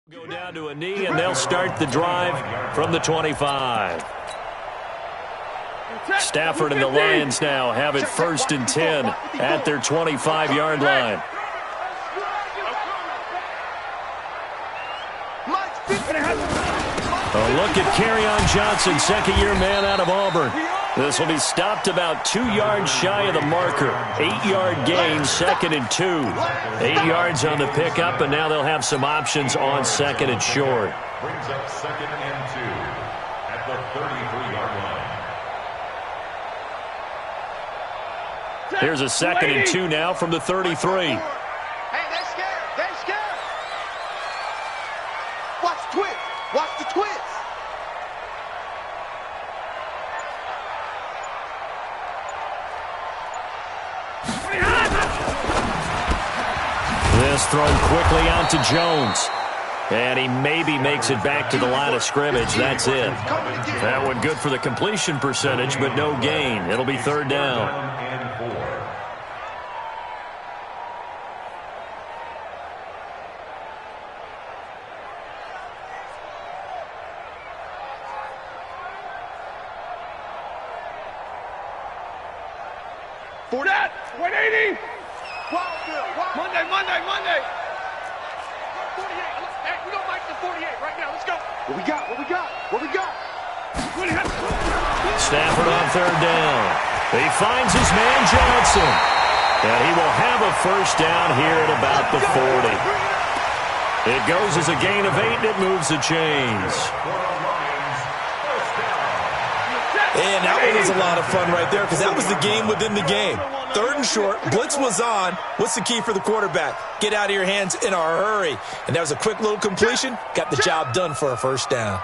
Go down to a knee, and they'll start the drive from the 25. Stafford and the Lions now have it 1st and 10 at their 25-yard line. A look at Kerryon Johnson, second-year man out of Auburn. This will be stopped about 2 yards shy of the marker. 8-yard gain, 2nd and 2. 8 yards on the pickup, and now they'll have some options on 2nd and short. Brings up 2nd and 2 at the 33-yard line. Here's a 2nd and 2 now from the 33. Hey, they're scared. They're scared. Watch the twist. Watch the twist. This thrown quickly out to Jones. And he maybe makes it back to the line of scrimmage. That's it. That one good for the completion percentage, but no gain. It'll be 3rd down. For that, 180. Monday. 48. Hey, we don't like the 48 right now. Let's go. What we got? Stafford on 3rd down. He finds his man Johnson. And he will have a 1st down here at about the 40. It goes as a gain of 8, and it moves the chains. And that one was a lot of fun right there because that was the game within the game. 3rd and short, blitz was on. What's the key for the quarterback? Get out of your hands in a hurry. And that was a quick little completion. Got the job done for a 1st down.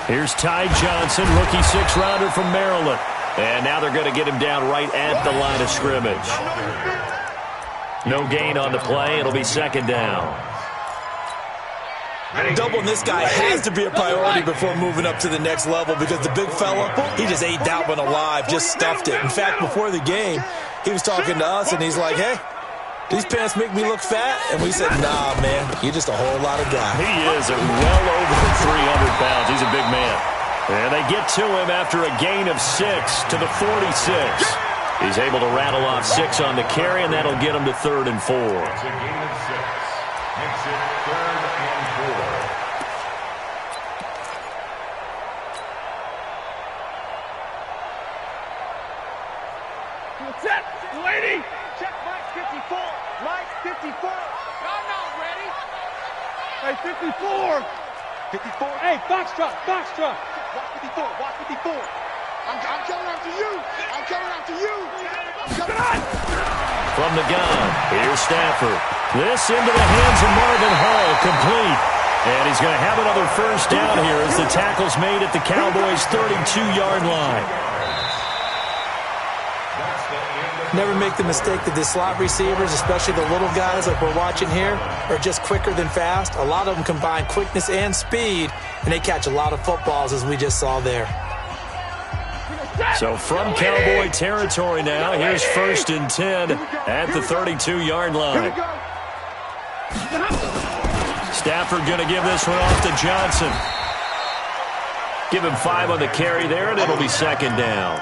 Here's Ty Johnson, rookie 6th-rounder from Maryland. And now they're going to get him down right at the line of scrimmage. No gain on the play. It'll be 2nd down. Doubling this guy has to be a priority before moving up to the next level because the big fella, he just ate that one alive, just stuffed it. In fact, before the game, he was talking to us, and he's like, hey, these pants make me look fat? And we said, nah, man, you're just a whole lot of guy. He is well over 300 pounds. He's a big man. And they get to him after a gain of 6 to the 46. He's able to rattle off 6 on the carry, and that'll get him to 3rd and 4. It's a gain of 6. Makes it 3rd and 4. Set, lady. Check Mike 54. Mike 54. I'm not ready. Hey, 54. 54. Hey, Foxtrot. Watch 54. I'm coming after you. From the gun, here's Stafford. This into the hands of Marvin Hall, complete. And he's going to have another 1st down here as the tackle's made at the Cowboys' 32-yard line. Never make the mistake that the slot receivers, especially the little guys like we're watching here, are just quicker than fast. A lot of them combine quickness and speed, and they catch a lot of footballs, as we just saw there. So from Cowboy territory now, here's 1st and 10 at the 32-yard line. Stafford going to give this one off to Johnson. Give him 5 on the carry there, and it'll be 2nd down.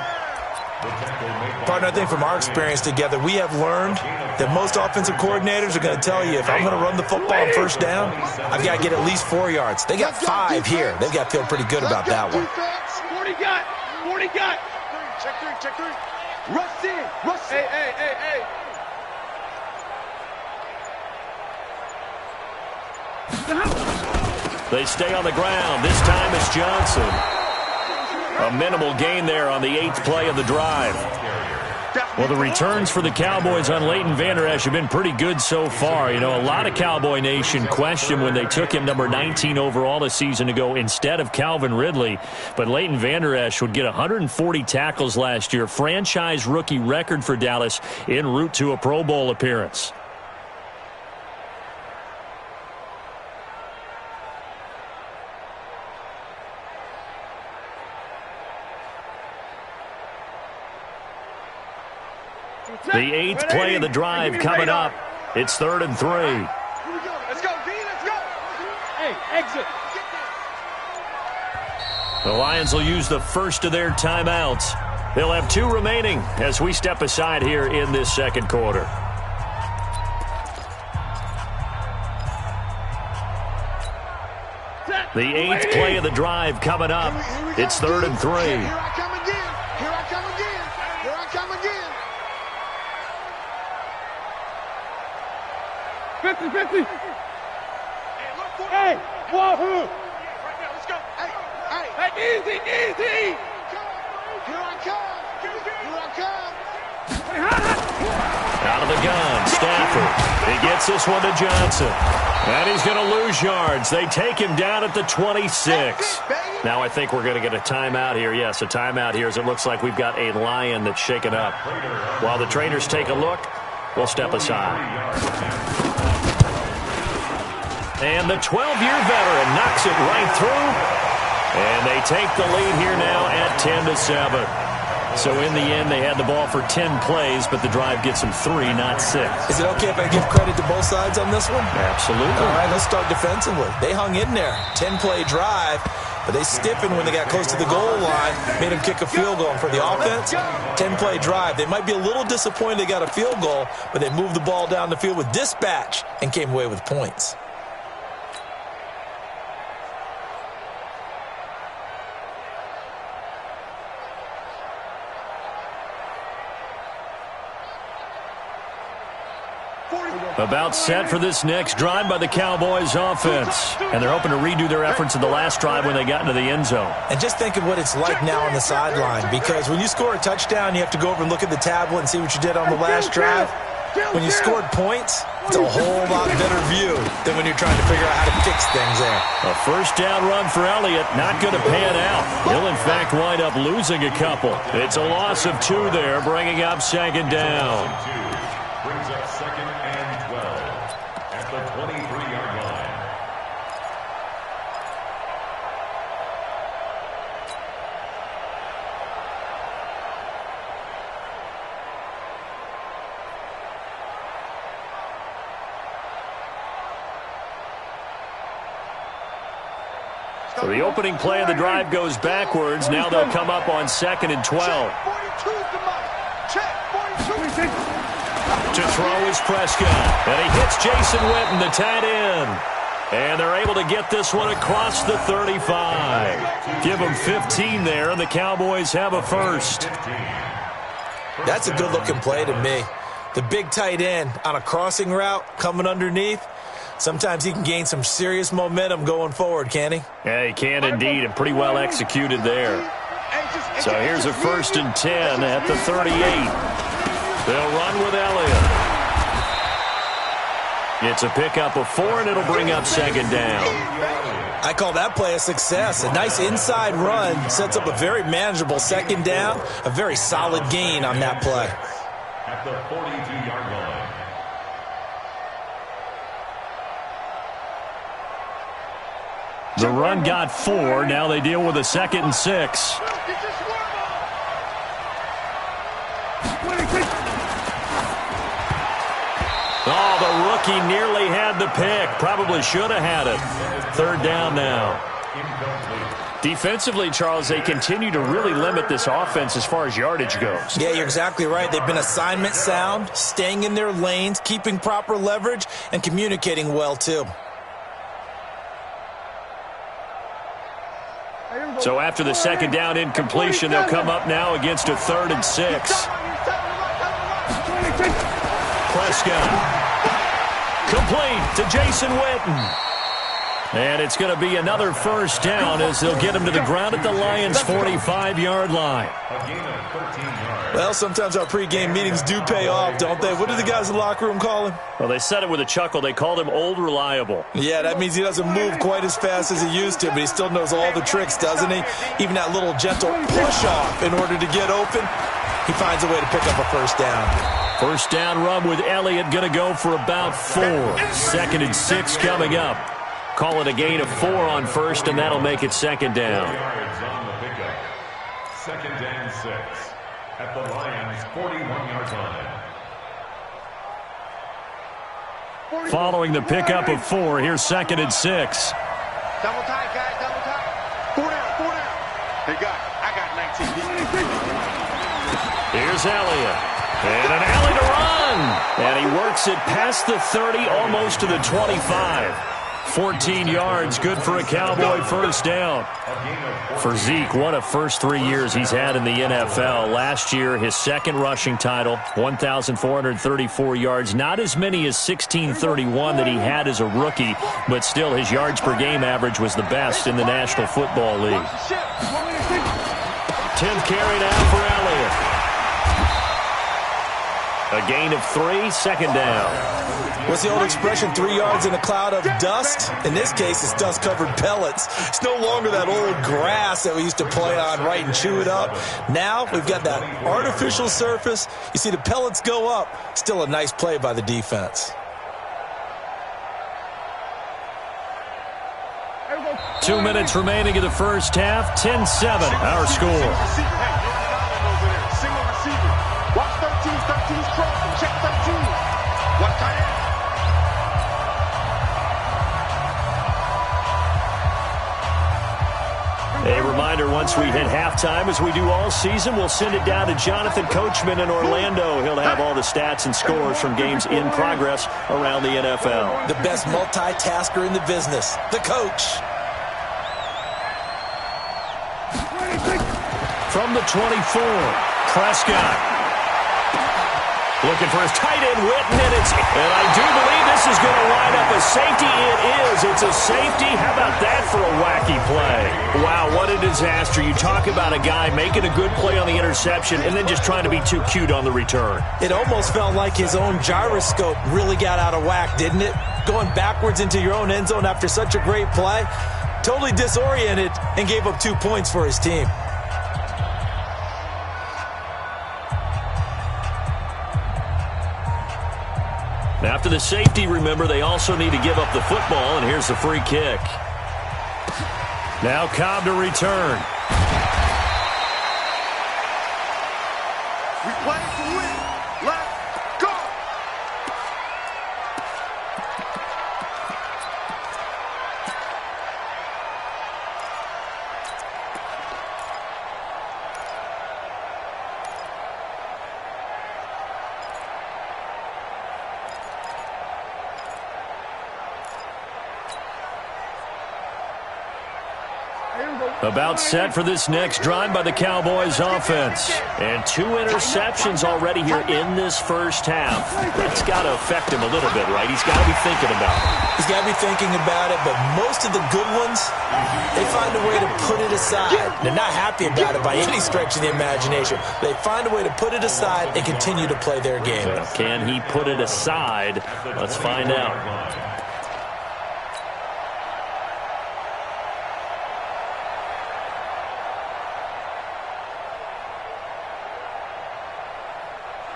Partner, I think from our experience together, we have learned that most offensive coordinators are going to tell you, if I'm going to run the football on 1st down, I've got to get at least 4 yards. They got 5 here. They've got to feel pretty good about that one. 40 got. Check three. Rush in. Hey. They stay on the ground. This time it's Johnson. A minimal gain there on the 8th play of the drive. Well, the returns for the Cowboys on Leighton Vander Esch have been pretty good so far. You know, a lot of Cowboy Nation questioned when they took him number 19 overall a season ago instead of Calvin Ridley. But Leighton Vander Esch would get 140 tackles last year, franchise rookie record for Dallas en route to a Pro Bowl appearance. The 8th play of the drive coming up. It's 3rd and 3. Hey, exit. The Lions will use the first of their timeouts. They'll have 2 remaining as we step aside here in this second quarter. The 8th play of the drive coming up. It's 3rd and 3. Here I come again. Here I come again. Here I come again. 50-50. Hey, wahoo. Right now, let's go. Hey, easy. Here I come. Here I come. Out of the gun, Stafford. He gets this one to Johnson. And he's going to lose yards. They take him down at the 26. Now I think we're going to get a timeout here. Yes, a timeout here as it looks like we've got a Lion that's shaken up. While the trainers take a look, we'll step aside. And the 12-year veteran knocks it right through. And they take the lead here now at 10-7. So in the end, they had the ball for 10 plays, but the drive gets them 3, not 6. Is it okay if I give credit to both sides on this one? Absolutely. All right, let's start defensively. They hung in there. 10-play drive, but they stiffened when they got close to the goal line, made them kick a field goal. And for the offense, 10-play drive. They might be a little disappointed they got a field goal, but they moved the ball down the field with dispatch and came away with points. About set for this next drive by the Cowboys offense. And they're hoping to redo their efforts in the last drive when they got into the end zone. And just think of what it's like now on the sideline, because when you score a touchdown, you have to go over and look at the tablet and see what you did on the last drive. When you scored points, it's a whole lot better view than when you're trying to figure out how to fix things there. A first down run for Elliott, not going to pan out. He'll, in fact, wind up losing a couple. It's a loss of 2 there, bringing up 2nd down. Brings up 2nd and 12 at the 23-yard line. So the opening play of the drive goes backwards. Now they'll come up on 2nd and 12. To throw is Prescott. And he hits Jason Witten, the tight end. And they're able to get this one across the 35. Give them 15 there, and the Cowboys have a first. That's a good-looking play to me. The big tight end on a crossing route coming underneath. Sometimes he can gain some serious momentum going forward, can't he? Yeah, he can indeed, and pretty well executed there. So here's a 1st and 10 at the 38. They'll run with Elliott. It's a pickup of 4, and it'll bring up 2nd down. I call that play a success. A nice inside run sets up a very manageable 2nd down. A very solid gain on that play. At the 42-yard line. The run got 4. Now they deal with a 2nd and 6. Oh, the rookie nearly had the pick. Probably should have had it. 3rd down now. Defensively, Charles, they continue to really limit this offense as far as yardage goes. Yeah, you're exactly right. They've been assignment sound, staying in their lanes, keeping proper leverage, and communicating well, too. So after the 2nd down incompletion, they'll come up now against a 3rd and 6. Prescott. Complete to Jason Witten. And it's going to be another first down as they'll get him to the ground at the Lions' 45-yard line. Well, sometimes our pregame meetings do pay off, don't they? What do the guys in the locker room call him? Well, they said it with a chuckle. They called him Old Reliable. Yeah, that means he doesn't move quite as fast as he used to, but he still knows all the tricks, doesn't he? Even that little gentle push-off in order to get open, he finds a way to pick up a first down. First down run with Elliott going to go for about 4. 2nd and 6 coming up. Call it a gain of 4 on first, and that'll make it 2nd down. 2nd and 6 at the Lions' 41-yard line. Following the pickup of 4, here's 2nd and 6. Double tight, guys, double tight. 4 down, 4 down. Hey, guys, I got 19. Here's Elliott. And an alley to run. And he works it past the 30, almost to the 25. 14 yards, good for a Cowboy first down. For Zeke, what a first 3 years he's had in the NFL. Last year, his second rushing title, 1,434 yards. Not as many as 1,631 that he had as a rookie, but still his yards per game average was the best in the National Football League. 10th carry now for Elliott. A gain of 3, second down. What's the old expression, 3 yards in a cloud of dust? In this case, it's dust-covered pellets. It's no longer that old grass that we used to play on, right, and chew it up. Now we've got that artificial surface. You see the pellets go up. Still a nice play by the defense. 2 minutes remaining in the first half. 10-7, our score. Single receiver. Watch 13's crossing. Check 13. Watch tight end. A reminder, once we hit halftime, as we do all season, we'll send it down to Jonathan Coachman in Orlando. He'll have all the stats and scores from games in progress around the NFL. The best multitasker in the business, the coach. From the 24, Prescott. Looking for his tight end, Witten, and I do believe this is going to line up a safety. It is. It's a safety. How about that for a wacky play? Wow, what a disaster. You talk about a guy making a good play on the interception and then just trying to be too cute on the return. It almost felt like his own gyroscope really got out of whack, didn't it? Going backwards into your own end zone after such a great play. Totally disoriented and gave up 2 points for his team. After the safety, remember, they also need to give up the football, and here's the free kick. Now Cobb to return. We play to win. Let's go. About set for this next drive by the Cowboys offense. And 2 interceptions already here in this first half. That's got to affect him a little bit, right? He's got to be thinking about it. He's got to be thinking about it, but most of the good ones, they find a way to put it aside. They're not happy about it by any stretch of the imagination. They find a way to put it aside and continue to play their game. Can he put it aside? Let's find out.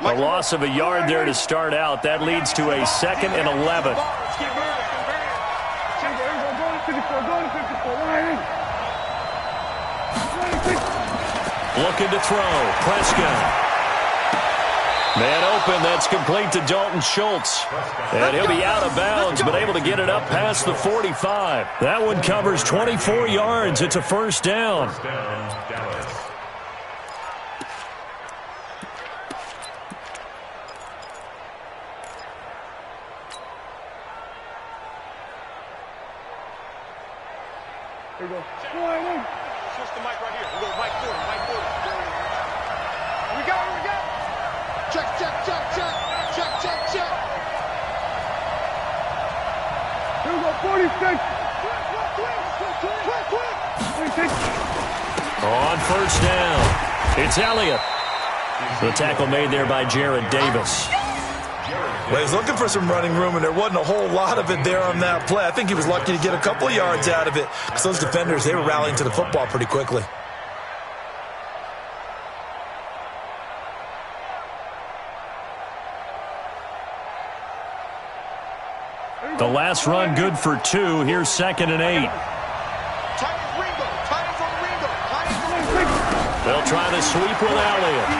A loss of a yard there to start out. That leads to a 2nd and 11. Looking to throw. Prescott. Man open. That's complete to Dalton Schultz. And he'll be out of bounds, but able to get it up past the 45. That one covers 24 yards. It's a first down. Here we go. Switch the mic right here. We go mic 40, mic 40. Here we go, here we go. Check, check, check, check. Check, check, check. Here we go, 46. Quick. On first down, it's Elliott. The tackle made there by Jared Davis. Well, he was looking for some running room, and there wasn't a whole lot of it there on that play. I think he was lucky to get a couple of yards out of it, because those defenders, they were rallying to the football pretty quickly. The last run good for 2. Here's 2nd and 8. They'll try to sweep with Elliott.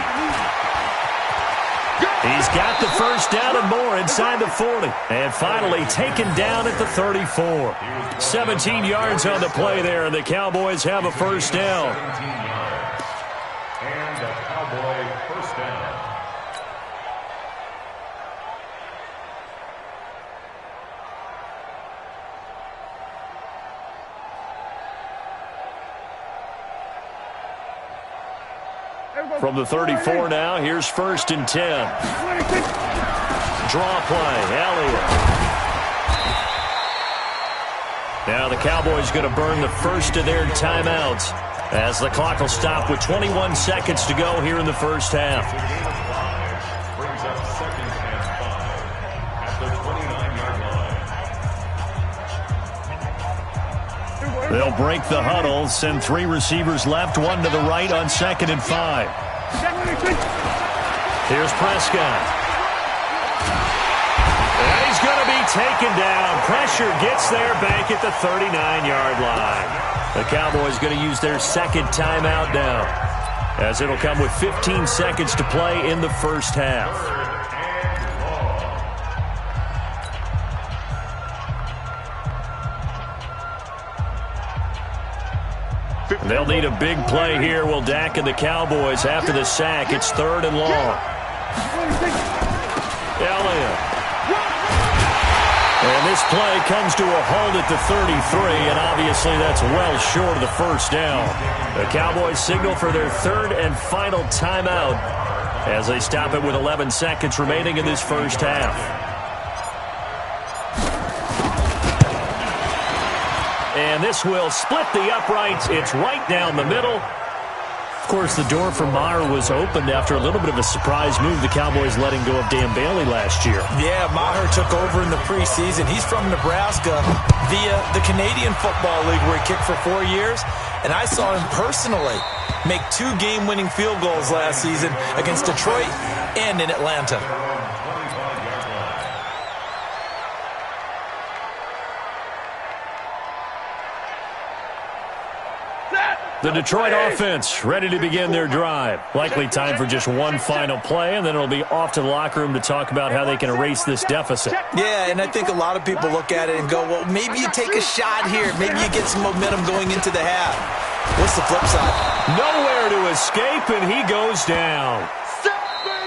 He's got the first down and more inside the 40. And finally taken down at the 34. 17 yards on the play there, and the Cowboys have a first down. 17 yards. And a Cowboy first down. From the 34 now, here's 1st and 10. Draw play, Elliott. Now the Cowboys going to burn the first of their timeouts as the clock will stop with 21 seconds to go here in the first half. Brings up 2nd and 5 at the 29-yard line. They'll break the huddle, send 3 receivers left, 1 to the right on 2nd and 5. Here's Prescott. And he's going to be taken down. Pressure gets there back at the 39-yard line. The Cowboys going to use their 2nd timeout now, as it'll come with 15 seconds to play in the first half. They'll need a big play here. Will Dak and the Cowboys after the sack. It's 3rd and long. Elliott. And this play comes to a halt at the 33, and obviously that's well short of the first down. The Cowboys signal for their 3rd and final timeout as they stop it with 11 seconds remaining in this first half. And this will split the uprights. It's right down the middle. Of course, the door for Maher was opened after a little bit of a surprise move. The Cowboys letting go of Dan Bailey last year. Yeah, Maher took over in the preseason. He's from Nebraska via the Canadian Football League, where he kicked for 4 years. And I saw him personally make 2 game-winning field goals last season against Detroit and in Atlanta. The Detroit offense ready to begin their drive. Likely time for just one final play, and then it'll be off to the locker room to talk about how they can erase this deficit. Yeah, and I think a lot of people look at it and go, well, maybe you take a shot here. Maybe you get some momentum going into the half. What's the flip side? Nowhere to escape, and he goes down.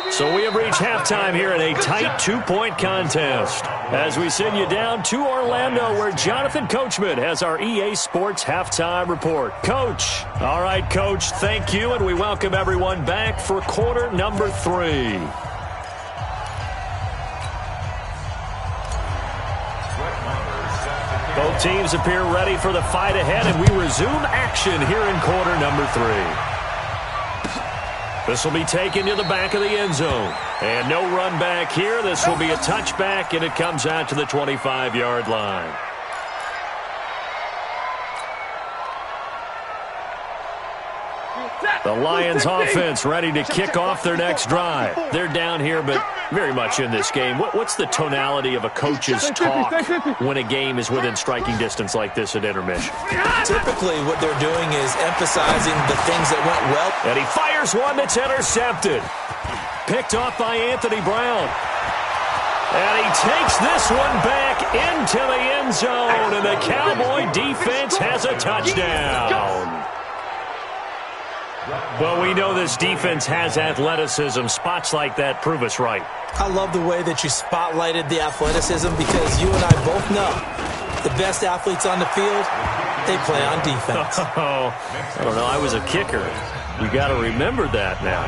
So we have reached halftime here in a tight 2-point contest as we send you down to Orlando, where Jonathan Coachman has our EA Sports Halftime Report. Coach. All right, Coach, thank you, and we welcome everyone back for quarter number 3. Both teams appear ready for the fight ahead, and we resume action here in quarter number 3. This will be taken to the back of the end zone. And no run back here. This will be a touchback, and it comes out to the 25-yard line. The Lions offense ready to kick off their next drive. They're down here, but very much in this game. What's the tonality of a coach's talk when a game is within striking distance like this at intermission? Typically, what they're doing is emphasizing the things that went well. And he fires one that's intercepted. Picked off by Anthony Brown. And he takes this one back into the end zone, and the Cowboy defense has a touchdown. Well, we know this defense has athleticism. Spots like that prove us right. I love the way that you spotlighted the athleticism, because you and I both know the best athletes on the field, they play on defense. Oh, I don't know. I was a kicker. You got to remember that now.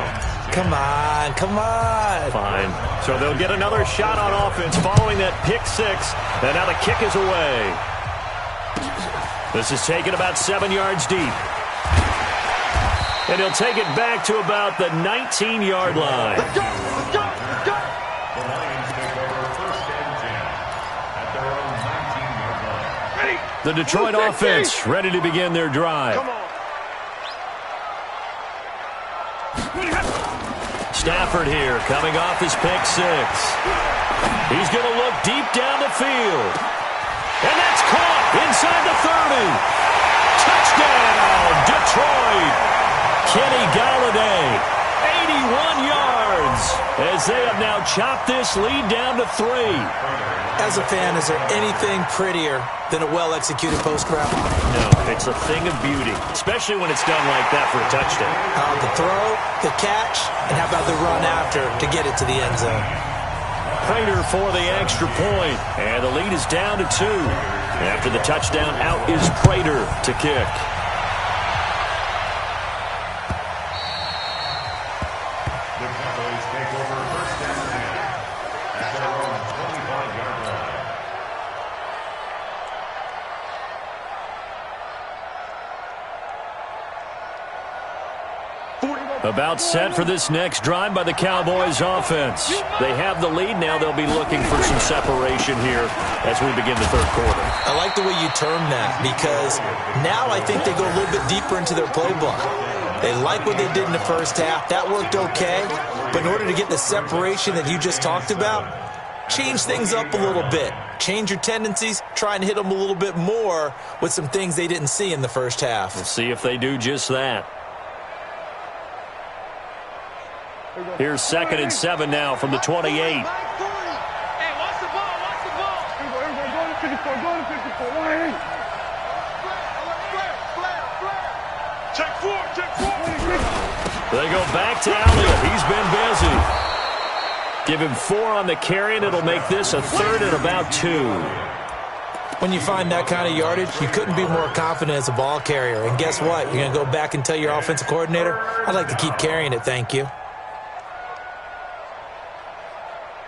Come on, come on. Fine. So they'll get another shot on offense following that pick 6. And now the kick is away. This is taken about 7 yards deep. And he'll take it back to about the 19-yard line. Let's go, let's go, let's go. The Lions take over 1st and 10 at their own 19-yard line. Ready. The Detroit offense ready to begin their drive. Come on. Stafford here, coming off his pick 6. He's going to look deep down the field. And that's caught inside the 30. Touchdown, Detroit. Kenny Galladay, 81 yards, as they have now chop this lead down to 3. As a fan, is there anything prettier than a well-executed post route? No, it's a thing of beauty, especially when it's done like that for a touchdown. The throw, the catch, and how about the run after to get it to the end zone? Prater for the extra point, and the lead is down to 2. After the touchdown, out is Prater to kick. The Cowboys take over first and 10 at their own 25-yard line. About set for this next drive by the Cowboys offense. They have the lead now. They'll be looking for some separation here as we begin the third quarter. I like the way you term that because now I think they go a little bit deeper into their playbook. They like what they did in the first half. That worked okay. But in order to get the separation that you just talked about, change things up a little bit. Change your tendencies. Try and hit them a little bit more with some things they didn't see in the first half. We'll see if they do just that. Here's 2nd and 7 now from the 28. Hey, watch the ball, watch the ball. Go to 54, go to 54. Flare. Check 4, check 4. They go back to Elliott. He's been busy. Give him 4 on the carry, and it'll make this a 3rd and about 2. When you find that kind of yardage, you couldn't be more confident as a ball carrier. And guess what? You're going to go back and tell your offensive coordinator, I'd like to keep carrying it, thank you.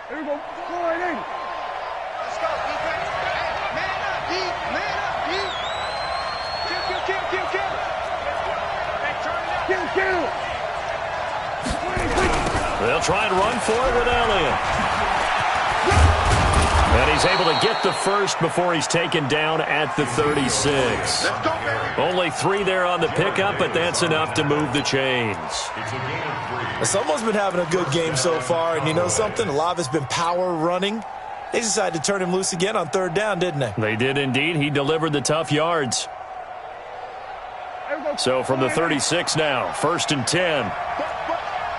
Here we go. Go right in. Let's go, defense. Man up, deep. Man up, deep. Kill. Hey, turn it up. Kill. They'll try and run for it with Elliott. And he's able to get the first before he's taken down at the 36. Only 3 there on the pickup, but that's enough to move the chains. Someone's been having a good game so far, and you know something? A lot of it's been power running. They decided to turn him loose again on 3rd down, didn't they? They did indeed. He delivered the tough yards. So from the 36 now, 1st and 10.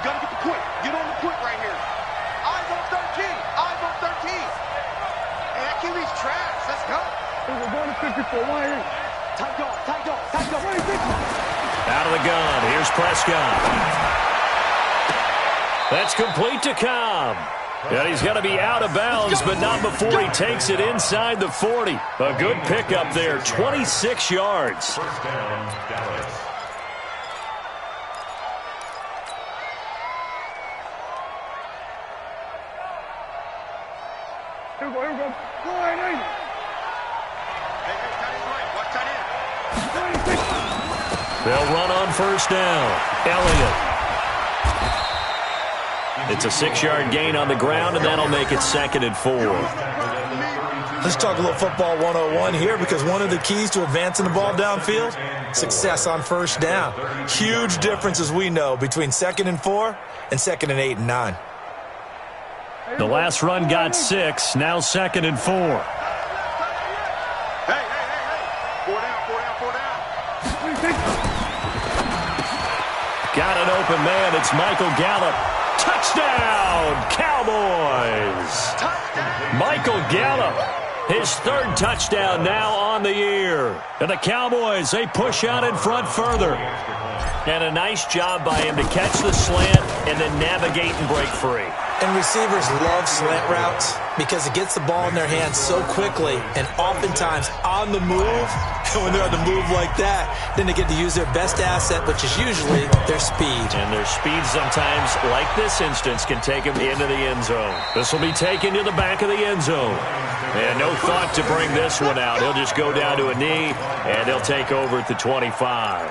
Gotta get the quick. Get on the quick right here. Eyes on 13. Eyes on 13. Hey, that QB's trash. Let's go. We're going to 54. Why here? Tight dog. Out of the gun. Here's Prescott. That's complete to Cobb. And he's going to be out of bounds, but not before he takes it inside the 40. A good pickup there, 26 yards. First down, Dallas. Here we go. Go right in. Hey, tight end right. Watch tight end. They'll run on 1st down. Elliott. It's a 6-yard gain on the ground, and that'll make it 2nd and 4. Let's talk a little football 101 here, because one of the keys to advancing the ball downfield, success on 1st down. Huge difference, as we know, between 2nd and 4 and 2nd and 8 and 9. The last run got 6, now 2nd and 4. Hey. 4 down. Got an open man. It's Michael Gallup. Touchdown, Cowboys! Michael Gallup, his 3rd touchdown now on the year. And the Cowboys, they push out in front further. And a nice job by him to catch the slant and then navigate and break free. And receivers love slant routes because it gets the ball in their hands so quickly and oftentimes on the move. And when they're on the move like that, then they get to use their best asset, which is usually their speed. And their speed sometimes, like this instance, can take them into the end zone. This will be taken to the back of the end zone. And no thought to bring this one out. He'll just go down to a knee, and they'll take over at the 25.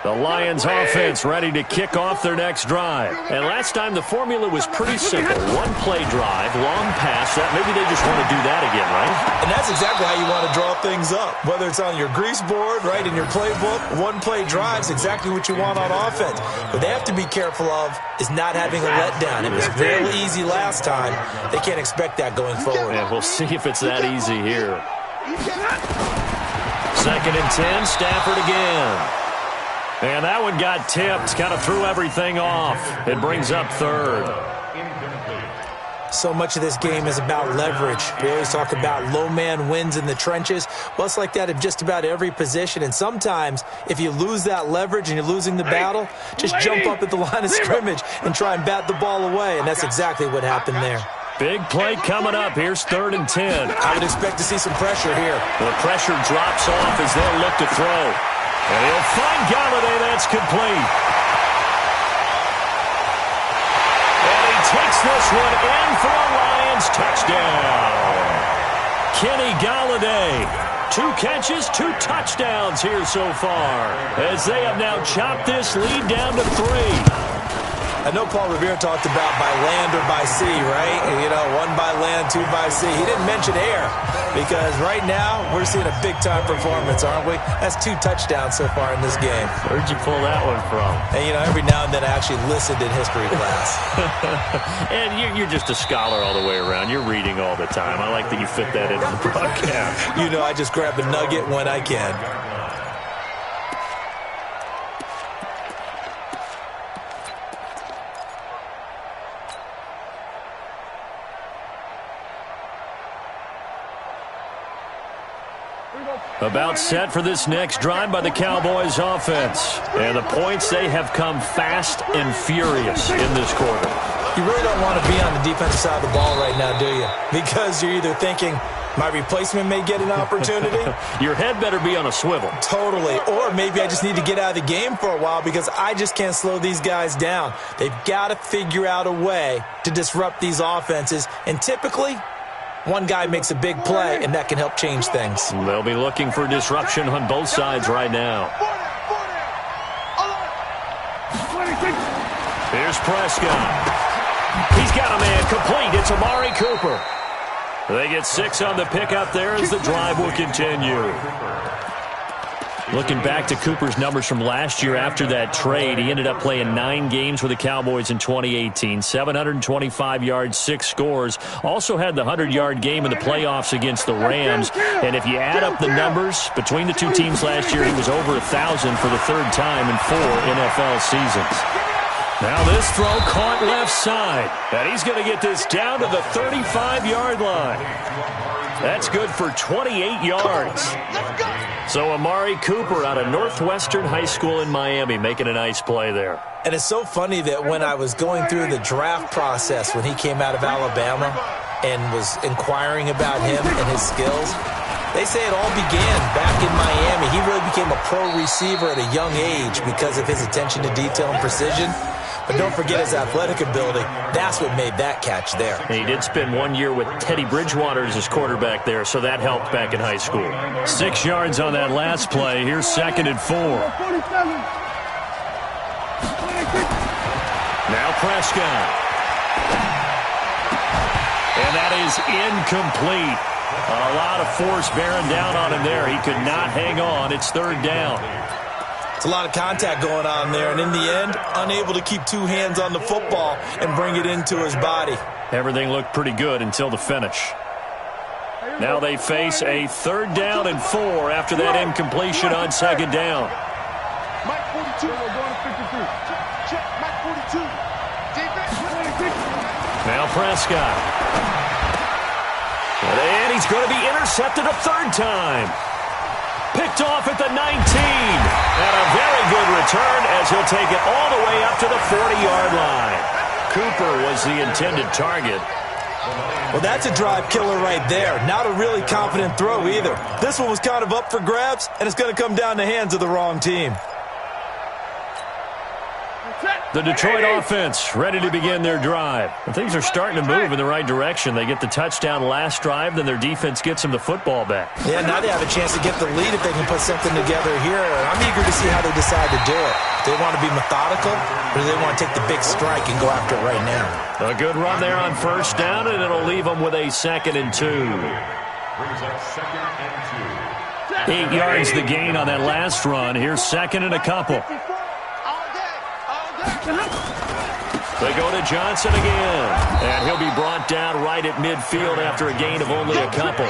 The Lions offense ready to kick off their next drive. And last time the formula was pretty simple. 1-play drive, long pass. That maybe they just want to do that again, right? And that's exactly how you want to draw things up. Whether it's on your grease board, right, in your playbook, 1-play drive's exactly what you want on offense. What they have to be careful of is not having a letdown. It was very easy last time. They can't expect that going forward. And we'll see if it's that easy here. 2nd and 10, Stafford again. And that one got tipped, kind of threw everything off. It brings up 3rd. So much of this game is about leverage. We always talk about low man wins in the trenches. Well, it's like that in just about every position. And sometimes, if you lose that leverage and you're losing the battle, just jump up at the line of scrimmage and try and bat the ball away. And that's exactly what happened there. Big play coming up. Here's 3rd and 10. I would expect to see some pressure here. The pressure drops off as they'll look to throw. And he'll find Galladay. That's complete. And he takes this one in for a Lions touchdown. Kenny Galladay. 2 catches, 2 touchdowns here so far, as they have now chopped this lead down to 3. I know Paul Revere talked about by land or by sea, right? You know, 1 by land, 2 by sea. He didn't mention air because right now we're seeing a big-time performance, aren't we? That's 2 touchdowns so far in this game. Where'd you pull that one from? And, you know, every now and then I actually listened in history class. And you're just a scholar all the way around. You're reading all the time. I like that you fit that into the broadcast. You know, I just grab a nugget when I can. About set for this next drive by the Cowboys offense. And the points, they have come fast and furious in this quarter. You really don't want to be on the defensive side of the ball right now, do you? Because you're either thinking, my replacement may get an opportunity. Your head better be on a swivel. Totally. Or maybe I just need to get out of the game for a while because I just can't slow these guys down. They've got to figure out a way to disrupt these offenses. And typically, one guy makes a big play, and that can help change things. They'll be looking for disruption on both sides right now. Here's Prescott. He's got a man complete. It's Amari Cooper. They get 6 on the pickup there as the drive will continue. Looking back to Cooper's numbers from last year after that trade, he ended up playing 9 games with the Cowboys in 2018. 725 yards, 6 scores. Also had the 100-yard game in the playoffs against the Rams. And if you add up the numbers between the 2 teams last year, he was over 1,000 for the 3rd time in 4 NFL seasons. Now this throw caught left side. And he's going to get this down to the 35-yard line. That's good for 28 yards. So Amari Cooper out of Northwestern High School in Miami making a nice play there. And it's so funny that when I was going through the draft process when he came out of Alabama and was inquiring about him and his skills, they say it all began back in Miami. He really became a pro receiver at a young age because of his attention to detail and precision. But don't forget his athletic ability. That's what made that catch there. And he did spend 1 year with Teddy Bridgewater as his quarterback there, so that helped back in high school. 6 yards on that last play. Here's 2nd and 4. Now Prescott. And that is incomplete. A lot of force bearing down on him there. He could not hang on. It's 3rd down. It's a lot of contact going on there, and in the end, unable to keep 2 hands on the football and bring it into his body. Everything looked pretty good until the finish. Now they face a 3rd down and 4 after that incompletion on 2nd down. Mike 42, we're going to 53. Check, Mike 42. Defense. Now Prescott. And he's going to be intercepted a 3rd time. Picked off at the 19. And a very good return as he'll take it all the way up to the 40-yard line. Cooper was the intended target. Well, that's a drive killer right there. Not a really confident throw either. This one was kind of up for grabs, and it's going to come down the hands of the wrong team. The Detroit offense ready to begin their drive. And things are starting to move in the right direction. They get the touchdown last drive, then their defense gets them the football back. Yeah, now they have a chance to get the lead if they can put something together here. I'm eager to see how they decide to do it. Do they want to be methodical, or do they want to take the big strike and go after it right now? A good run there on 1st down, and it'll leave them with a 2nd and 2. Brings up 2nd and 2. 8 yards the gain on that last run. Here's 2nd and a couple. They go to Johnson again, and he'll be brought down right at midfield after a gain of only a couple.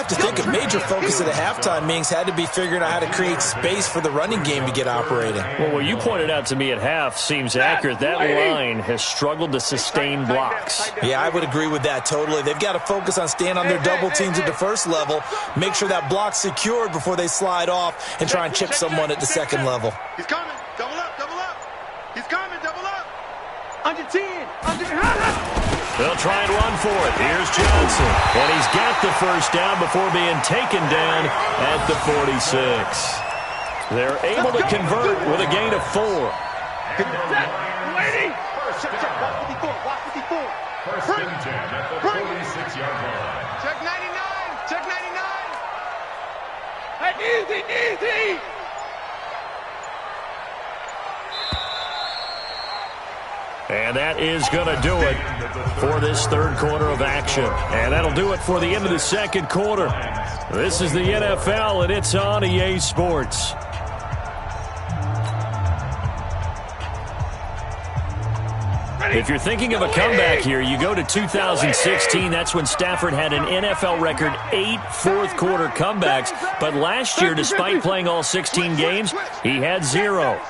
have to think a major focus of the halftime meetings had to be figuring out how to create space for the running game to get operating. Well, what you pointed out to me at half seems accurate. That line has struggled to sustain blocks. Yeah, I would agree with that totally. They've got to focus on staying on their double teams at the first level, make sure that block's secured before they slide off and try and chip someone at the second level. He's coming. Double up, double up. He's coming, double up. Under 10. They'll try and run for it. Here's Johnson. And he's got the first down before being taken down at the 46. They're able to convert with a gain of 4. Waiting. Watch 54. First and 10 at the 46-yard line. Check 99. Check 99. Hey, easy. And that is going to do it for this third quarter of action. And that'll do it for the end of the second quarter. This is the NFL, and it's on EA Sports. If you're thinking of a comeback here, you go to 2016. That's when Stafford had an NFL record 8 fourth-quarter comebacks. But last year, despite playing all 16 games, he had 0.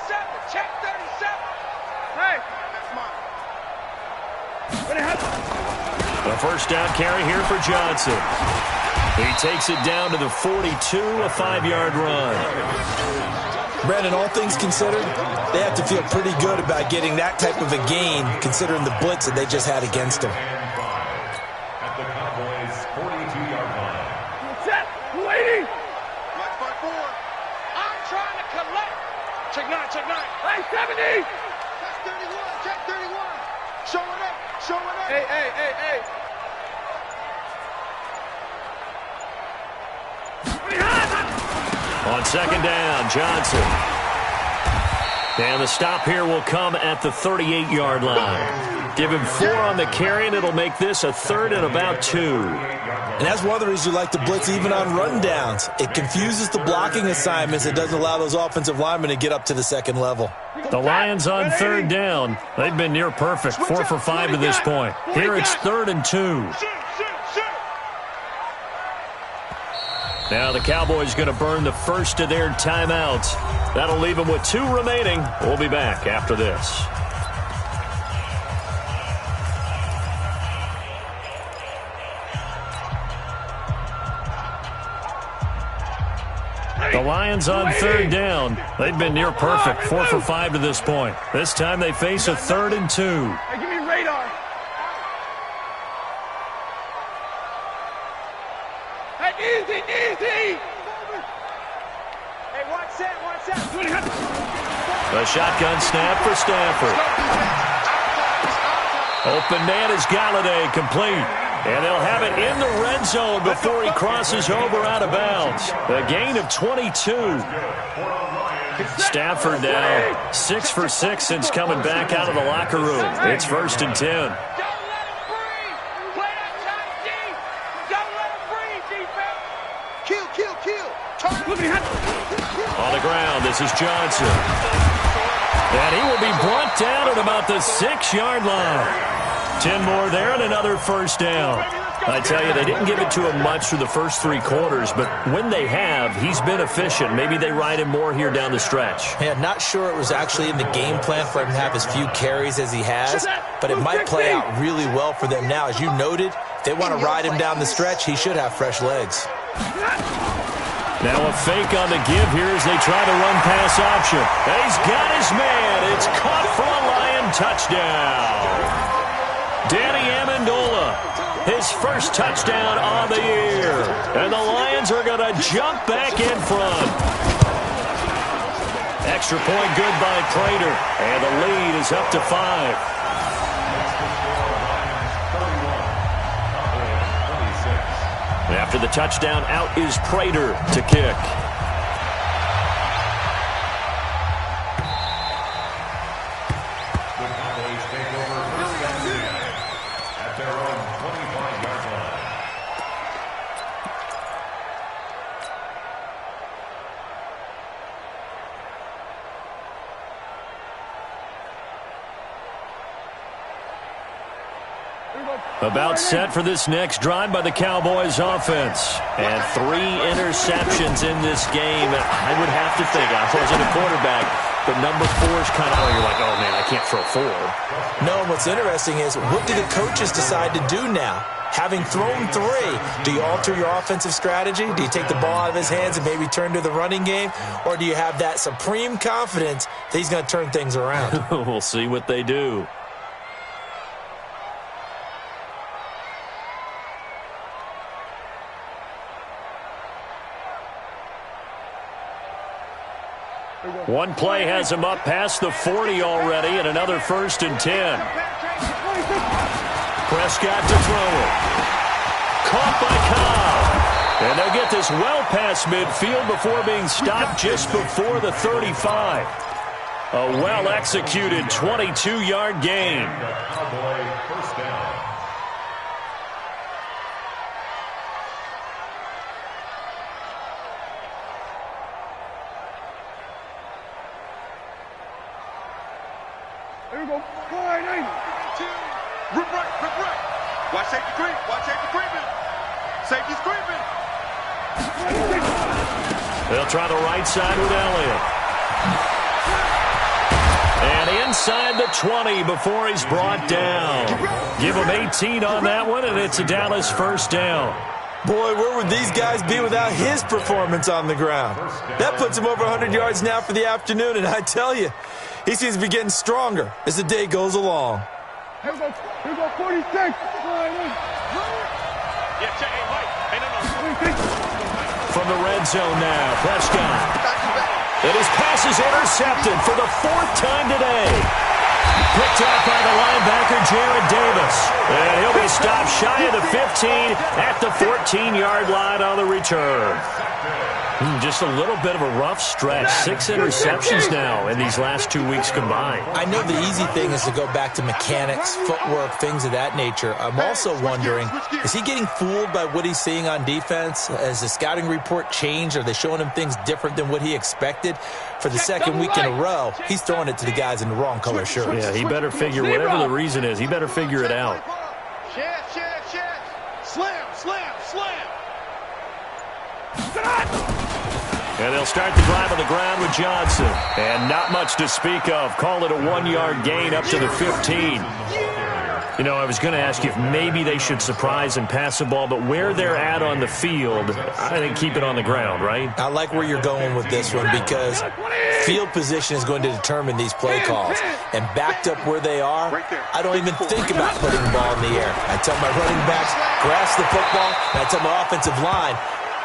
The first down carry here for Johnson. He takes it down to the 42, a 5-yard run. Brandon, all things considered, they have to feel pretty good about getting that type of a gain, considering the blitz that they just had against them. At the Cowboys' 42-yard line. Set. Waiting. Watch by 4. I'm trying to collect. Check 9. Check 9. Hey, 70. Check 31. Check 31. Showing up. Hey. On second down, Johnson. And the stop here will come at the 38-yard line. Give him 4 on the carry, and it'll make this a third and about 2. And that's one of the reasons you like to blitz even on rundowns. It confuses the blocking assignments. It doesn't allow those offensive linemen to get up to the second level. The Lions on third down. They've been near perfect, 4 for 5 to this point. Here it's 3rd and 2. Now the Cowboys going to burn the first of their timeouts. That'll leave them with 2 remaining. We'll be back after this. The Lions on third down. They've been near perfect, 4 for 5 to this point. This time they face a 3rd and 2. Hey, give me radar. Hey, easy. Hey, watch that. The shotgun snap for Stafford. Open man is Galladay, complete. And they'll have it in the red zone before he crosses over out of bounds. A gain of 22. Stafford now 6 for 6 since coming back out of the locker room. It's 1st and 10. On the ground, this is Johnson. And he will be brought down at about the 6-yard line. 10 more there and another first down. I tell you, they didn't give it to him much through the first 3 quarters, but when they have, he's been efficient. Maybe they ride him more here down the stretch. Yeah, not sure it was actually in the game plan for him to have as few carries as he has, but it might play out really well for them now. As you noted, if they want to ride him down the stretch, he should have fresh legs. Now a fake on the give here as they try to run pass option. And he's got his man. It's caught for a Lion touchdown. Danny Amendola, his first touchdown on the year. And the Lions are going to jump back in front. Extra point good by Prater. And the lead is up to 5. After the touchdown, out is Prater to kick. The Cowboys take over first and 10 at their own 25-yard line. Here we go, About set for this next drive by the Cowboys offense. And 3 interceptions in this game. I would have to think, I wasn't a quarterback, but number 4 is kind of, you're like, oh man, I can't throw 4. No, what's interesting is, what do the coaches decide to do now? Having thrown 3, do you alter your offensive strategy? Do you take the ball out of his hands and maybe turn to the running game? Or do you have that supreme confidence that he's going to turn things around? We'll see what they do. One play has him up past the 40 already, and another 1st and 10. Prescott to throw it. Caught by Cobb. And they'll get this well past midfield before being stopped just before the 35. A well-executed 22-yard gain. Cowboy first down. Here we go. Sliding. Rip right. Watch safety creep. Watch safety creeping. Safety's creeping. They'll try the right side with Elliott. And inside the 20 before he's brought down. Give him 18 on that one, and it's a Dallas first down. Boy, where would these guys be without his performance on the ground? That puts him over 100 yards now for the afternoon, and I tell you, he seems to be getting stronger as the day goes along. Here we go, 46. Sliding. Yeah, check. Hey, Mike. Hey, no. From the red zone now, Prescott. And his pass is intercepted for the 4th time today. Picked off by the linebacker, Jared Davis. And he'll be stopped shy of the 15 at the 14-yard line on the return. Just a little bit of a rough stretch. 6 interceptions now in these last 2 weeks combined. I know the easy thing is to go back to mechanics, footwork, things of that nature. I'm also wondering, is he getting fooled by what he's seeing on defense? Has the scouting report changed? Are they showing him things different than what he expected? For the 2nd week in a row, he's throwing it to the guys in the wrong color shirts. Yeah, he better figure, whatever the reason is, he better figure it out. Slam. And they'll start the drive on the ground with Johnson. And not much to speak of. Call it a 1-yard gain up to the 15. You know, I was going to ask you if maybe they should surprise and pass the ball, but where they're at on the field, I think keep it on the ground, right? I like where you're going with this one because field position is going to determine these play calls. And backed up where they are, I don't even think about putting the ball in the air. I tell my running backs, grasp the football, and I tell my offensive line,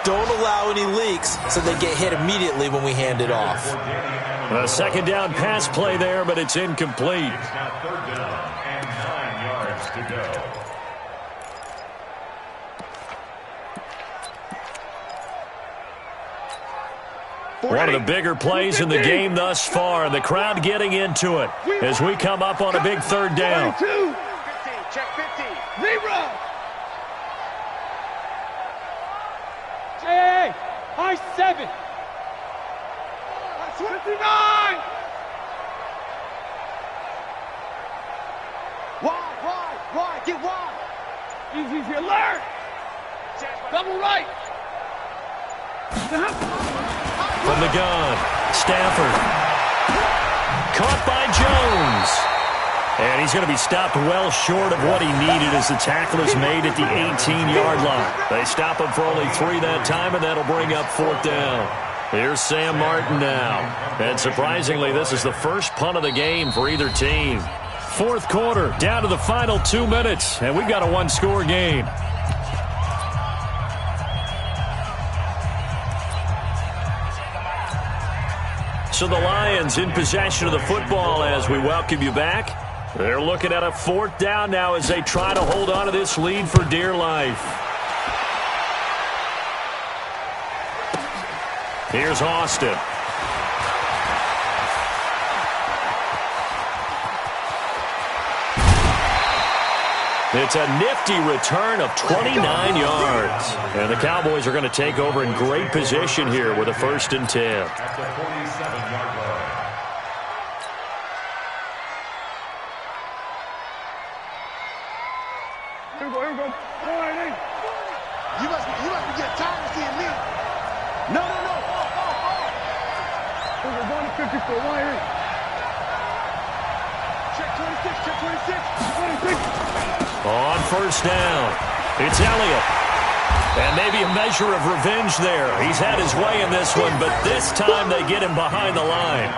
don't allow any leaks so they get hit immediately when we hand it off. A 2nd down pass play there, but it's incomplete. It's now 3rd down and 9 yards to go. One of the bigger plays in the game thus far, and the crowd getting into it as we come up on a big 3rd down. 15, Check 15. 0. Hey, high 7. 29. Wide, get wide. Easy, alert. Double right. From the gun, Stafford. Caught by Jones. And he's going to be stopped well short of what he needed as the tackle is made at the 18-yard line. They stop him for only 3 that time, and that'll bring up 4th down. Here's Sam Martin now. And surprisingly, this is the first punt of the game for either team. 4th quarter, down to the final 2 minutes, and we've got a 1-score game. So the Lions in possession of the football as we welcome you back. They're looking at a 4th down now as they try to hold on to this lead for dear life. Here's Austin. It's a nifty return of 29 yards. And the Cowboys are going to take over in great position here with a 1st and 10. At the 47-yard line. No. We're going to 54. Why here? Check 26. On first down, it's Elliott. And maybe a measure of revenge there. He's had his way in this one, but this time they get him behind the line.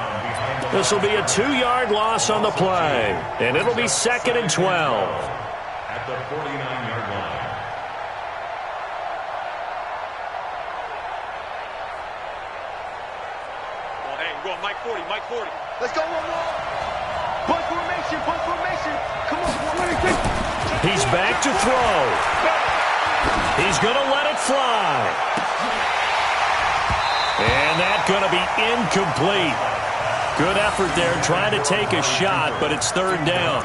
This will be a 2-yard loss on the play, and it'll be 2nd and 12. At the 49-yard line. Oh, hey, we're going Mike 40. Let's go one more. Punt formation. Come on, He's back to throw. He's going to let it fly. And that's going to be incomplete. Good effort there trying to take a shot, but it's 3rd down.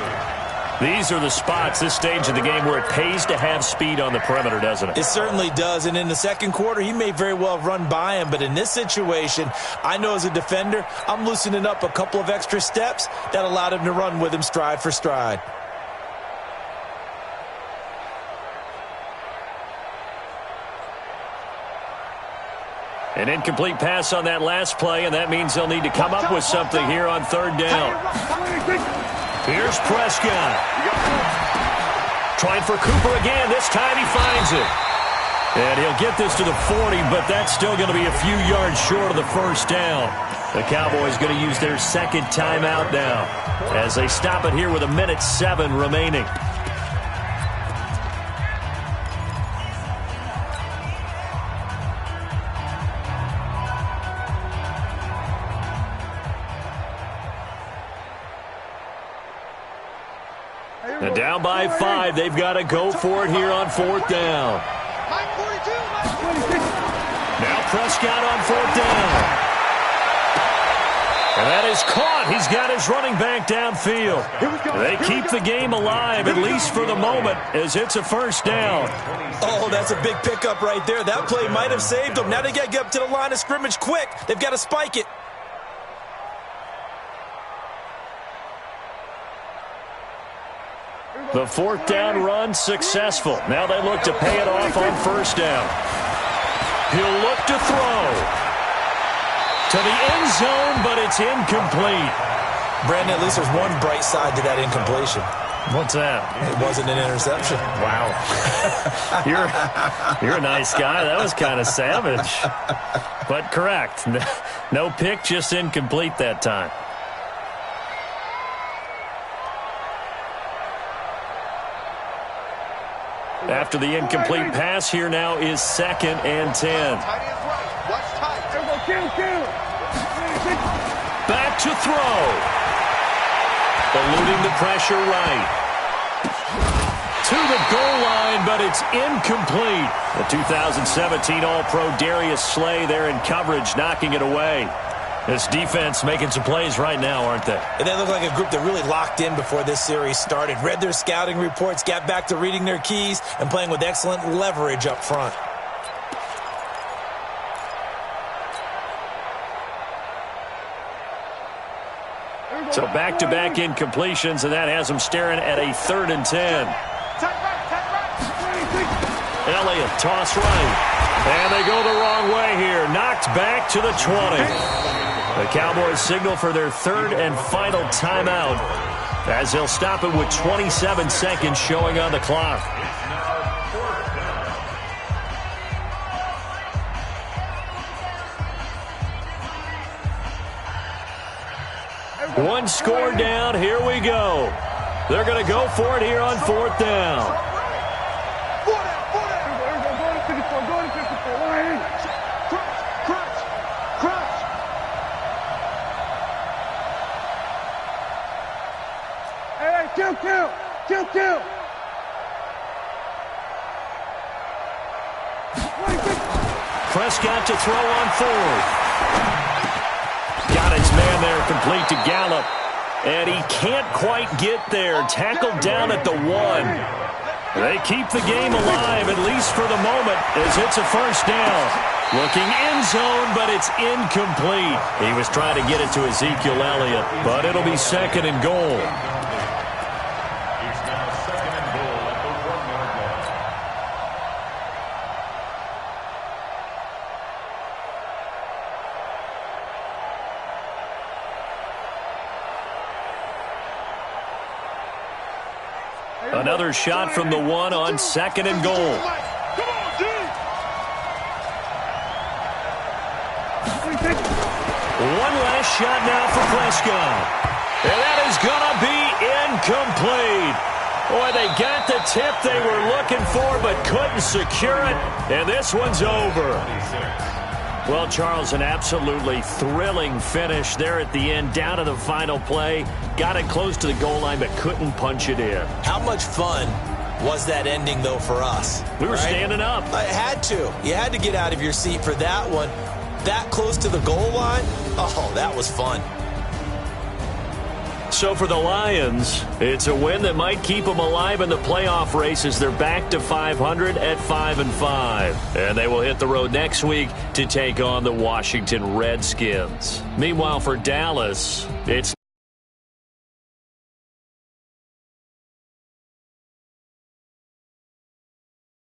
These are the spots, this stage of the game, where it pays to have speed on the perimeter, doesn't it? It certainly does, and in the second quarter, he may very well run by him, but in this situation, I know as a defender, I'm loosening up a couple of extra steps that allowed him to run with him stride for stride. An incomplete pass on that last play, and that means they'll need to come up with something here on 3rd down. Here's Prescott. Trying for Cooper again. This time he finds it. And he'll get this to the 40, but that's still going to be a few yards short of the 1st down. The Cowboys going to use their 2nd timeout now as they stop it here with 1:07 remaining. And down by 5, they've got to go for it here on 4th down. Now Prescott on 4th down. And that is caught. He's got his running back downfield. They keep the game alive, at least for the moment, as it's a 1st down. Oh, that's a big pickup right there. That play might have saved them. Now they got to get up to the line of scrimmage quick. They've got to spike it. The 4th down run successful. Now they look to pay it off on 1st down. He'll look to throw to the end zone, but it's incomplete. Brandon, at least there's one bright side to that incompletion. What's that? It wasn't an interception. Wow. You're a nice guy. That was kind of savage. But correct. No pick, just incomplete that time. After the incomplete pass, here now is 2nd and 10. Back to throw. Eluding the pressure right. To the goal line, but it's incomplete. The 2017 All-Pro Darius Slay there in coverage, knocking it away. This defense making some plays right now, aren't they? And they look like a group that really locked in before this series started. Read their scouting reports, got back to reading their keys, and playing with excellent leverage up front. So back-to-back incompletions, and that has them staring at a 3rd and 10. Elliott, toss right. And they go the wrong way here. Knocked back to the 20. The Cowboys signal for their 3rd and final timeout as they'll stop it with 27 seconds showing on the clock. One score down. Here we go. They're going to go for it here on 4th down. Kill. Prescott to throw on 4th. Got his man there, complete to Gallup. And he can't quite get there. Tackled down at the 1. They keep the game alive, at least for the moment, as it's a 1st down. Looking end zone, but it's incomplete. He was trying to get it to Ezekiel Elliott, but it'll be 2nd and goal. Another shot from the one on 2nd and goal. Come on, D. One last shot now for Prescott. And that is going to be incomplete. Boy, they got the tip they were looking for but couldn't secure it. And this one's over. Well, Charles, an absolutely thrilling finish there at the end, down to the final play. Got it close to the goal line but couldn't punch it in. How much fun was that ending, though, for us? We were standing up. I had to. You had to get out of your seat for that one. That close to the goal line? Oh, that was fun. So for the Lions, it's a win that might keep them alive in the playoff race as they're back to 500 at 5-5. And they will hit the road next week to take on the Washington Redskins. Meanwhile, for Dallas, it's